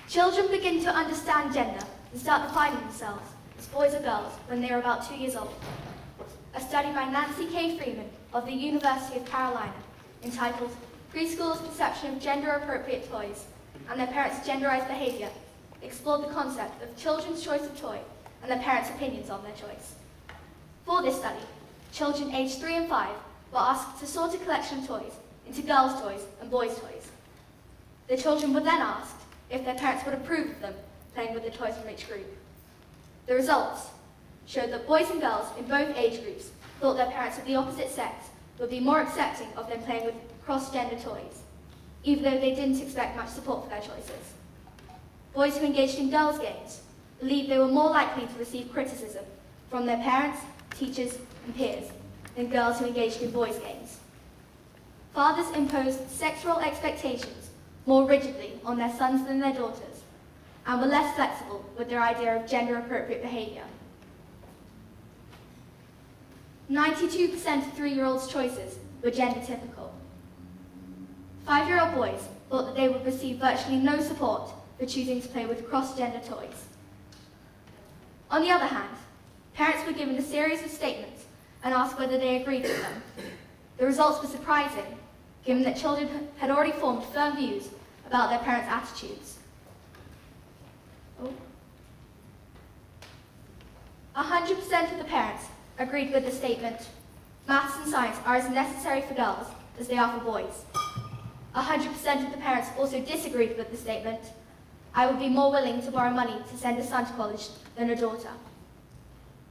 Children begin to understand gender and start defining themselves as boys or girls when they are about 2 years old. A study by Nancy K. Freeman of the University of Carolina, entitled Preschool's Perception of Gender-Appropriate Toys and Their Parents' Genderized Behavior, explored the concept of children's choice of toy and their parents' opinions on their choice. For this study, children aged 3 and 5 were asked to sort a collection of toys into girls' toys and boys' toys. The children were then asked if their parents would approve of them playing with the toys from each group. The results showed that boys and girls in both age groups thought their parents of the opposite sex would be more accepting of them playing with cross-gender toys, even though they didn't expect much support for their choices. Boys who engaged in girls' games believed they were more likely to receive criticism from their parents, teachers, and peers than girls who engaged in boys' games. Fathers imposed sexual expectations more rigidly on their sons than their daughters, and were less flexible with their idea of gender-appropriate behavior. 92% of 3-year-olds' choices were gender-typical. 5-year-old boys thought that they would receive virtually no support for choosing to play with cross-gender toys. On the other hand, parents were given a series of statements and asked whether they agreed with them. The results were surprising, given that children had already formed firm views about their parents' attitudes. 100% of the parents agreed with the statement, "Maths and science are as necessary for girls as they are for boys." 100% of the parents also disagreed with the statement, "I would be more willing to borrow money to send a son to college than a daughter."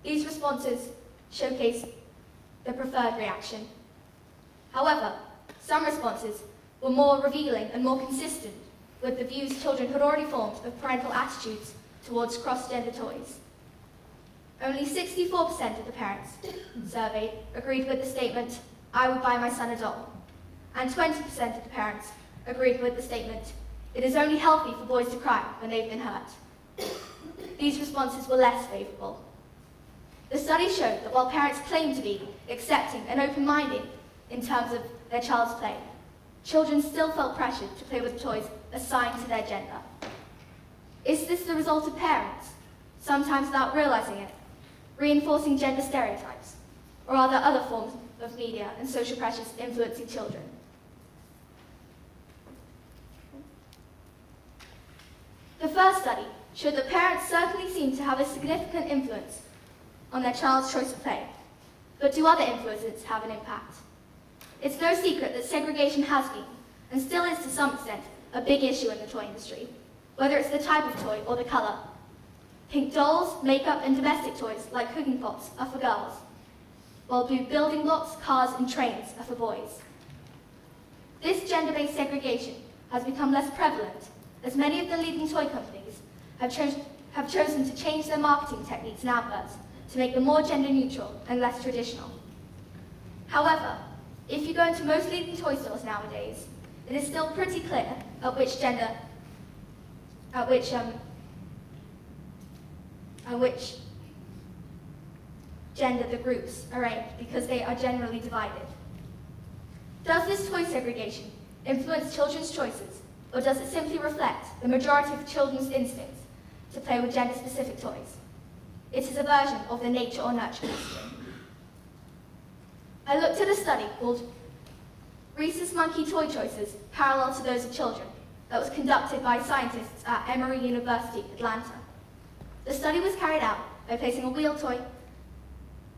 These responses showcase the preferred reaction. However, some responses were more revealing and more consistent with the views children had already formed of parental attitudes towards cross-gender toys. Only 64% of the parents surveyed agreed with the statement, "I would buy my son a doll," and 20% of the parents agreed with the statement, "It is only healthy for boys to cry when they've been hurt." These responses were less favourable. The study showed that while parents claimed to be accepting and open-minded in terms of their child's play, children still felt pressured to play with toys assigned to their gender. Is this the result of parents, sometimes without realising it, reinforcing gender stereotypes, or are there other forms of media and social pressures influencing children? The first study showed that parents certainly seem to have a significant influence on their child's choice of play, but do other influences have an impact? It's no secret that segregation has been, and still is to some extent, a big issue in the toy industry, whether it's the type of toy or the colour. Pink dolls, makeup, and domestic toys like cooking pots are for girls, while blue building blocks, cars, and trains are for boys. This gender-based segregation has become less prevalent, as many of the leading toy companies have chosen to change their marketing techniques and adverts to make them more gender-neutral and less traditional. However, if you go into most leading toy stores nowadays, it is still pretty clear at which gender the groups are aimed, because they are generally divided. Does this toy segregation influence children's choices, or does it simply reflect the majority of children's instincts to play with gender-specific toys? It is a version of the nature or nurture question. I looked at a study called Rhesus Monkey Toy Choices Parallel to Those of Children that was conducted by scientists at Emory University, Atlanta. The study was carried out by placing a wheel toy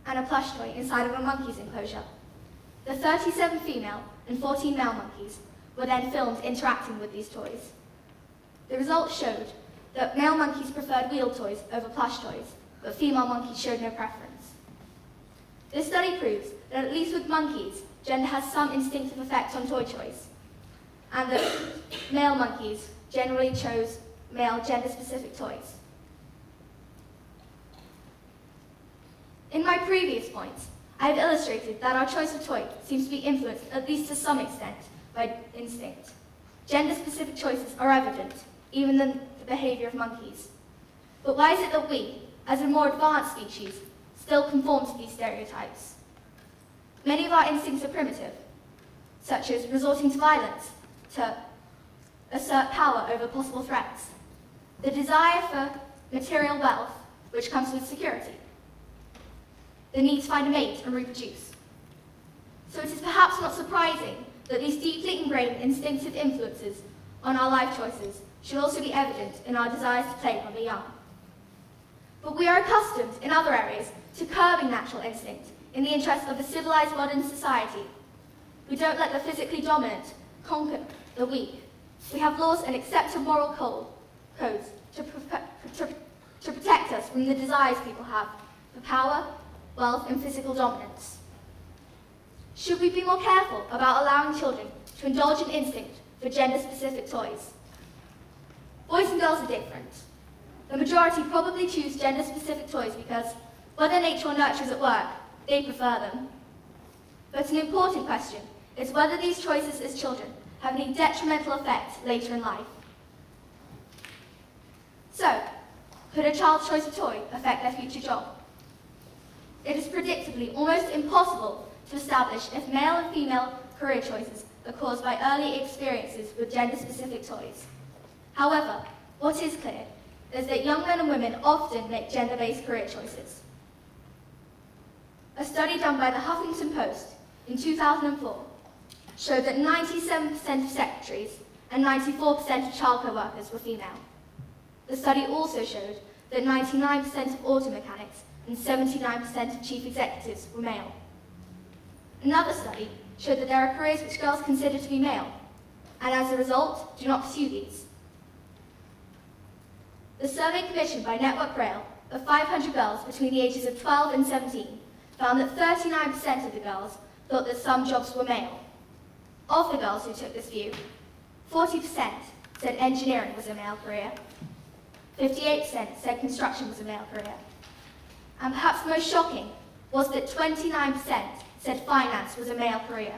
and a plush toy inside of a monkey's enclosure. The 37 female and 14 male monkeys were then filmed interacting with these toys. The results showed that male monkeys preferred wheel toys over plush toys, but female monkeys showed no preference. This study proves that at least with monkeys, gender has some instinctive effect on toy choice, and that male monkeys generally chose male gender-specific toys. In my previous points, I have illustrated that our choice of toy seems to be influenced, at least to some extent, by instinct. Gender-specific choices are evident, even in the behaviour of monkeys. But why is it that we, as a more advanced species, still conform to these stereotypes? Many of our instincts are primitive, such as resorting to violence to assert power over possible threats. the desire for material wealth, which comes with security, the need to find a mate and reproduce. So it is perhaps not surprising that these deeply ingrained instinctive influences on our life choices should also be evident in our desires to play when we're young. But we are accustomed in other areas to curbing natural instinct in the interest of a civilized modern society. We don't let the physically dominant conquer the weak. We have laws and accepted moral codes to protect us from the desires people have for power, wealth, and physical dominance. Should we be more careful about allowing children to indulge in instinct for gender-specific toys? Boys and girls are different. The majority probably choose gender-specific toys because, whether nature or nurture is at work, they prefer them. But an important question is whether these choices as children have any detrimental effects later in life. So, could a child's choice of toy affect their future job? It is predictably almost impossible to establish if male and female career choices are caused by early experiences with gender-specific toys. However, what is clear is that young men and women often make gender-based career choices. A study done by the Huffington Post in 2004 showed that 97% of secretaries and 94% of childcare workers were female. The study also showed that 99% of auto mechanics and 79% of chief executives were male. Another study showed that there are careers which girls consider to be male, and as a result, do not pursue these. The survey commissioned by Network Rail of 500 girls between the ages of 12 and 17 found that 39% of the girls thought that some jobs were male. Of the girls who took this view, 40% said engineering was a male career, 58% said construction was a male career, and perhaps most shocking was that 29% said finance was a male career.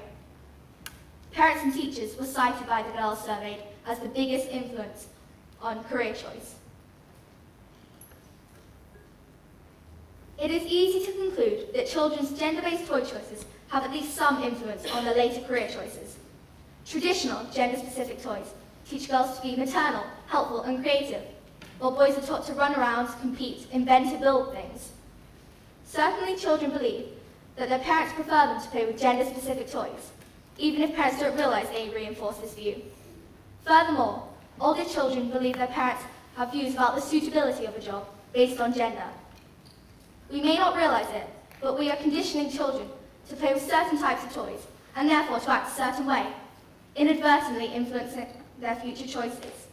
Parents and teachers were cited by the girls surveyed as the biggest influence on career choice. It is easy to conclude that children's gender-based toy choices have at least some influence on their later career choices. Traditional gender-specific toys teach girls to be maternal, helpful, and creative, while boys are taught to run around, compete, invent, and build things. Certainly, children believe that their parents prefer them to play with gender-specific toys, even if parents don't realize they reinforce this view. Furthermore, older children believe their parents have views about the suitability of a job based on gender. We may not realize it, but we are conditioning children to play with certain types of toys, and therefore to act a certain way, inadvertently influencing their future choices.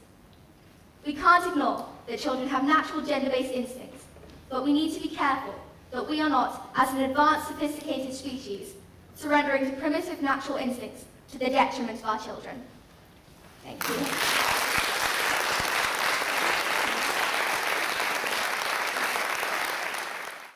We can't ignore that children have natural gender-based instincts, but we need to be careful that we are not, as an advanced, sophisticated species, surrendering to primitive natural instincts to the detriment of our children. Thank you.